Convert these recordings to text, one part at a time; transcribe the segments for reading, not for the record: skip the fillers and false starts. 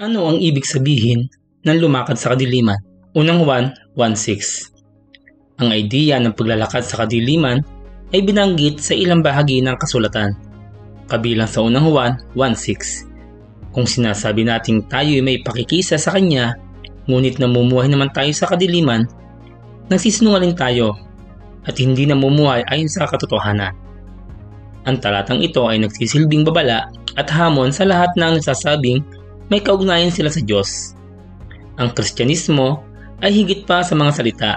Ano ang ibig sabihin ng lumakad sa kadiliman? Unang 1:16. Ang idea ng paglalakad sa kadiliman ay binanggit sa ilang bahagi ng kasulatan, kabilang sa unang 1:16. Kung sinasabi nating tayo ay may pakikisa sa Kanya, ngunit namumuhay naman tayo sa kadiliman, nagsisinungaling tayo at hindi namumuhay ayon sa katotohanan. Ang talatang ito ay nagsisilbing babala at hamon sa lahat ng nagsasabing may kaugnayan sila sa Diyos. Ang Kristyanismo ay higit pa sa mga salita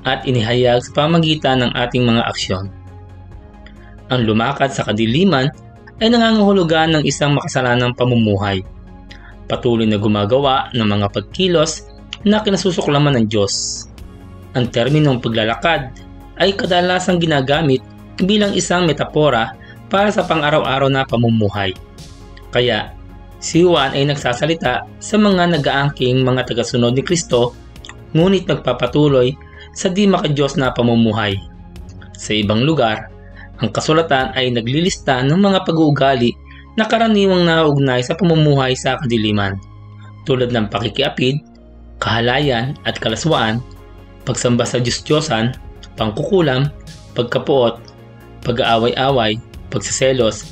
at inihayag sa pamamagitan ng ating mga aksyon. Ang lumakad sa kadiliman ay nangangahulugan ng isang makasalanang pamumuhay, patuloy na gumagawa ng mga pagkilos na kinasusuklaman ng Diyos. Ang terminong paglalakad ay kadalasang ginagamit bilang isang metapora para sa pang-araw-araw na pamumuhay. Kaya, si Juan ay nagsasalita sa mga nag-aangking mga tagasunod ni Kristo, ngunit nagpapatuloy sa di maka-Diyos na pamumuhay. Sa ibang lugar, ang kasulatan ay naglilista ng mga pag-uugali na karaniwang nauugnay sa pamumuhay sa kadiliman, tulad ng pakikiapid, kahalayan at kalaswaan, pagsamba sa Diyos-Diyosan, pangkukulam, pagkapuot, pag-aaway-away, pagsiselos,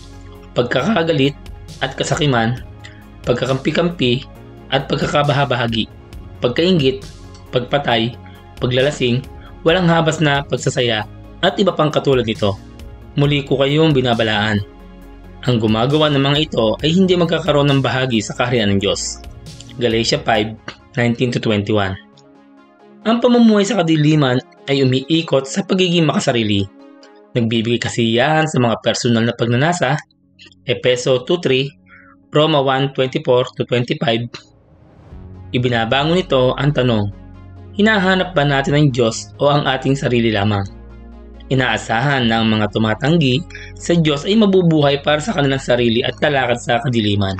pagkakagalit at kasakiman, pagkakampi-kampi at pagkakabahabahagi, pagkainggit, pagpatay, paglalasing, walang habas na pagsasaya at iba pang katulad nito. Muli ko kayong binabalaan. Ang gumagawa ng mga ito ay hindi magkakaroon ng bahagi sa kaharian ng Diyos. Galatia 5:19-21. Ang pamumuhay sa kadiliman ay umiikot sa pagiging makasarili. Nagbibigay kasiyahan sa mga personal na pagnanasa, Efeso 2:3, Roma 1:24-25. Ibinabangon nito ang tanong, hinahanap ba natin ang Diyos o ang ating sarili lamang? Inaasahan ng mga tumatanggi sa Diyos ay mabubuhay para sa kanilang sarili at lalakad sa kadiliman.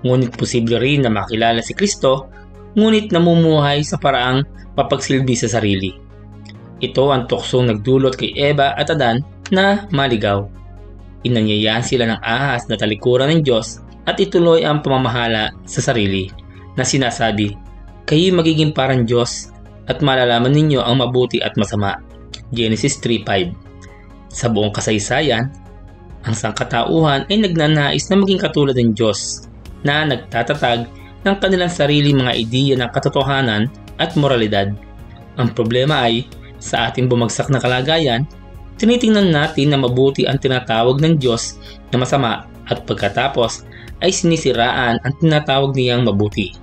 Ngunit posible rin na makilala si Kristo, ngunit namumuhay sa paraang papagsilbi sa sarili. Ito ang tuksong nagdulot kay Eva at Adan na maligaw. Inanyayahan sila ng ahas na talikuran ng Diyos at ituloy ang pamamahala sa sarili na sinasabi, kayo'y magiging parang Diyos at malalaman ninyo ang mabuti at masama. Genesis 3:5. Sa buong kasaysayan, ang sangkatauhan ay nagnanais na maging katulad ng Diyos na nagtatatag ng kanilang sarili mga ideya ng katotohanan at moralidad. Ang problema ay, sa ating bumagsak na kalagayan, tinitingnan natin na mabuti ang tinatawag ng Diyos na masama at pagkatapos ay sinisiraan ang tinatawag niyang mabuti.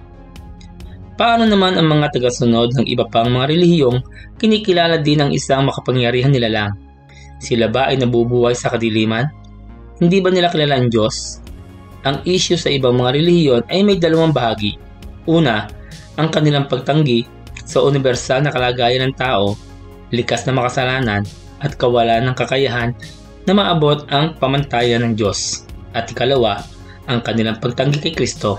Paano naman ang mga tagasunod ng iba pang mga relihiyong kinikilala din ng isang makapangyarihan nilalang? Sila ba ay nabubuhay sa kadiliman? Hindi ba nila kilala ang Diyos? Ang issue sa ibang mga relihiyon ay may dalawang bahagi. Una, ang kanilang pagtanggi sa universal na kalagayan ng tao, likas na makasalanan at kawalan ng kakayahan na maabot ang pamantayan ng Diyos. At ikalawa, ang kanilang pagtanggi kay Kristo.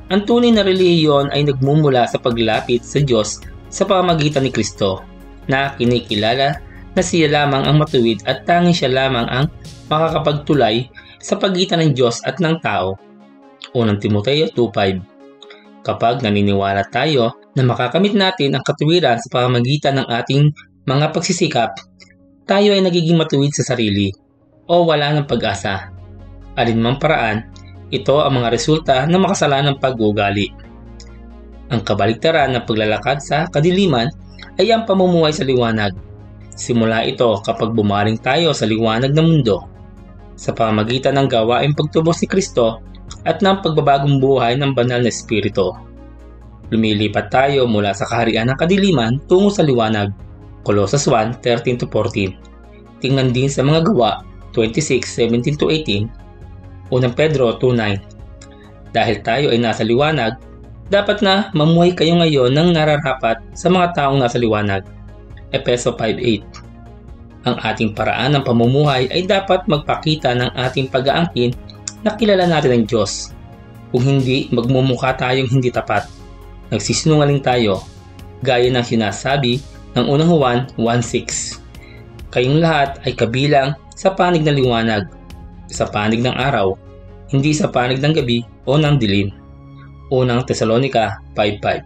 Ang tunay na relihiyon ay nagmumula sa paglapit sa Diyos sa pamamagitan ni Kristo, na kinikilala na siya lamang ang matuwid at tanging siya lamang ang makakapagtulay sa pagitan ng Diyos at ng tao. Unang Timoteo 2:5. Kapag naniniwala tayo na makakamit natin ang katuwiran sa pamamagitan ng ating mga pagsisikap, tayo ay nagiging matuwid sa sarili o wala ng pag-asa. Alinmang paraan, ito ang mga resulta ng makasalanang pag-uugali. Ang kabaligtaran ng paglalakad sa kadiliman ay ang pamumuhay sa liwanag. Simula ito kapag bumaling tayo sa liwanag ng mundo, sa pamamagitan ng gawaing pagtubos ni Kristo at ng pagbabagong buhay ng banal na Espiritu. Lumilipat tayo mula sa kaharian ng kadiliman tungo sa liwanag. Colossus 1:13-14. Tingnan din sa mga gawa 26:17-18. Unang Pedro 2:9. Dahil tayo ay nasa liwanag, dapat na mamuhay kayo ngayon ng nararapat sa mga taong nasa liwanag. Efeso 5:8. Ang ating paraan ng pamumuhay ay dapat magpakita ng ating pag-aangkin na kilala natin ang Diyos. Kung hindi, magmumukha tayong hindi tapat. Nagsisinungaling tayo, gaya ng sinasabi ng unang Juan 1:6. Kayong lahat ay kabilang sa panig ng liwanag, sa panig ng araw, hindi sa panig ng gabi o ng dilim. Unang Tesalonica 5:5.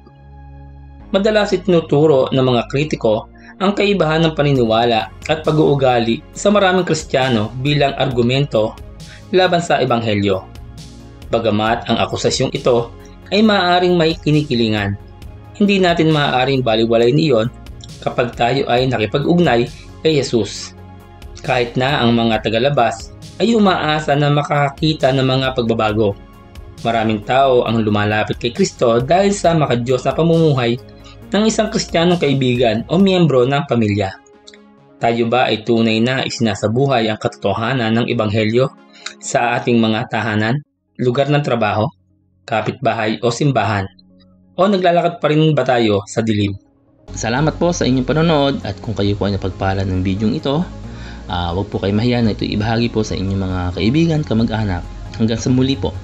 Madalas itinuturo ng mga kritiko ang kaibahan ng paniniwala at pag-uugali sa maraming Kristiyano bilang argumento laban sa Ebanghelyo. Bagamat ang akusasyong ito ay maaaring may kinikilingan, hindi natin maaaring baliwalayin iyon kapag tayo ay nakipag-ugnay kay Jesus. Kahit na ang mga tagalabas ay umaasa na makakakita ng mga pagbabago. Maraming tao ang lumalapit kay Kristo dahil sa makadiyos na pamumuhay ng isang Kristiyanong kaibigan o miyembro ng pamilya. Tayo ba ay tunay na isinasabuhay ang katotohanan ng Ebanghelyo sa ating mga tahanan, lugar ng trabaho, kapitbahay o simbahan? O naglalakad pa rin ba tayo sa dilim? Salamat po sa inyong panonood, at kung kayo po ay napagpala ng bidyong ito, huwag po kayo mahiya na ito ibahagi po sa inyong mga kaibigan, kamag-anak. Hanggang sa muli po.